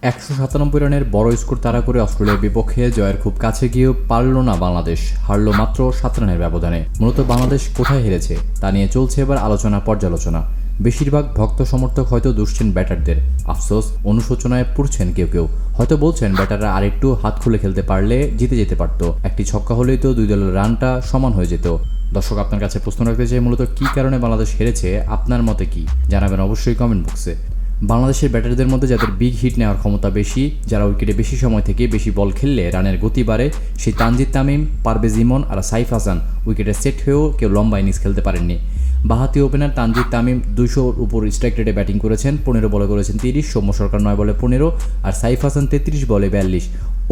197 রানের বড় স্কোর তাড়া করে অস্ট্রেলিয়ার বিপক্ষে জয়ের খুব কাছে গিয়েও পারল না বাংলাদেশ, হারল মাত্র 7 রানের ব্যবধানে। মূলত বাংলাদেশ কোথায় হেরেছে তা নিয়ে চলছে এবার আলোচনা পর্যালোচনা। বেশিরভাগ ভক্ত সমর্থক হয়তো দুষছেন ব্যাটারদের, আফসোস অনুশোচনায় পড়ছেন কেউ কেউ। হয়তো বলছেন ব্যাটাররা আরেকটু হাত খুলে খেলতে পারলে জিতে যেতে পারত, একটি ছক্কা হলেই তো দুই দলের রানটা সমান হয়ে যেত। দর্শক, আপনার কাছে প্রশ্ন রাখতে চাই, মূলত কী কারণে বাংলাদেশ হেরেছে, আপনার মতে কি জানাবেন অবশ্যই কমেন্ট বক্সে। বাংলাদেশের ব্যাটারদের মধ্যে যাদের বিগ হিট নেওয়ার ক্ষমতা বেশি, যারা উইকেটে বেশি সময় থেকে বেশি বল খেললে রানের গতি বাড়ে, সেই তানজিদ তামিম, পারভেজ ইমন আর সাইফ হাসান উইকেটে সেট হয়েও কেউ লম্বা ইনিংস খেলতে পারেননি। বাঁহাতি ওপেনার তানজিদ তামিম 200-র উপর স্ট্রাইক রেটে ব্যাটিং করেছেন, 15 বলে করেছেন 30, সৌম্য সরকার 9 বলে 15 আর সাইফ হাসান 33 বলে 42।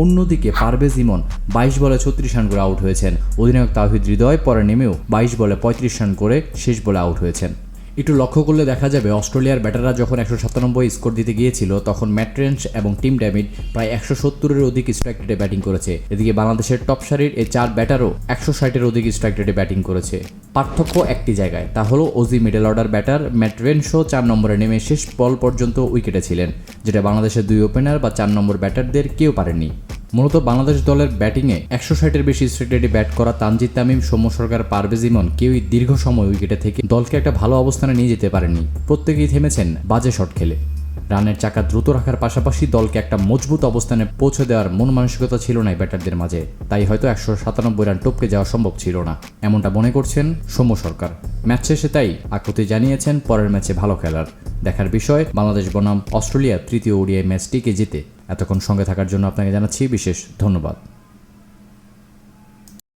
অন্যদিকে পারভেজ ইমন 22 বলে 36 রান করে আউট হয়েছেন। অধিনায়ক তাওহিদ হৃদয় পরে নেমেও 22 বলে 35 রান করে শেষ বলে আউট হয়েছেন। একটু লক্ষ্য করলে দেখা যাবে অস্ট্রেলিয়ার ব্যাটাররা যখন 197 স্কোর দিতে গিয়েছিল তখন ম্যাট রেঞ্চ এবং টিম ডেভিড প্রায় 170-এর অধিক স্ট্রাইক রেটে ব্যাটিং করেছে। এদিকে বাংলাদেশের টপ সারির এই 4 ব্যাটারও 160-এর অধিক স্ট্রাইক রেটে ব্যাটিং করেছে। পার্থক্য একটি জায়গায়, তা হলো Aussie middle order batter Matt রেঞ্চও 4 নম্বরে নেমে শেষ বল পর্যন্ত উইকেটে ছিলেন, যেটা বাংলাদেশের 2 ওপেনার বা 4 নম্বর ব্যাটারদের কেউ পারেননি। মূলত বাংলাদেশ দলের ব্যাটিংয়ে 160-এর বেশি স্ট্রাইক রেটে ব্যাট করা তানজিদ তামিম, সৌম্য সরকার, পারভেজ ইমন কেউই দীর্ঘ সময় উইকেটে থেকে দলকে একটা ভালো অবস্থানে নিয়ে যেতে পারেননি। প্রত্যেকেই থেমেছেন বাজে শট খেলে। রানের চাকা দ্রুত রাখার পাশাপাশি দলকে একটা মজবুত অবস্থানে পৌঁছে দেওয়ার মন মানসিকতা ছিল না ব্যাটারদের মাঝে, তাই হয়তো 197 রান টপকে যাওয়া সম্ভব ছিল না, এমনটা মনে করছেন সৌম্য সরকার। ম্যাচ শেষে তাই আকুতি জানিয়েছেন পরের ম্যাচে ভালো খেলার। দেখার বিষয় বাংলাদেশ বনাম অস্ট্রেলিয়া তৃতীয় ওডিআই ম্যাচটিকে জিতে। এতক্ষণ সঙ্গে থাকার জন্য আপনাকে জানাচ্ছি বিশেষ ধন্যবাদ।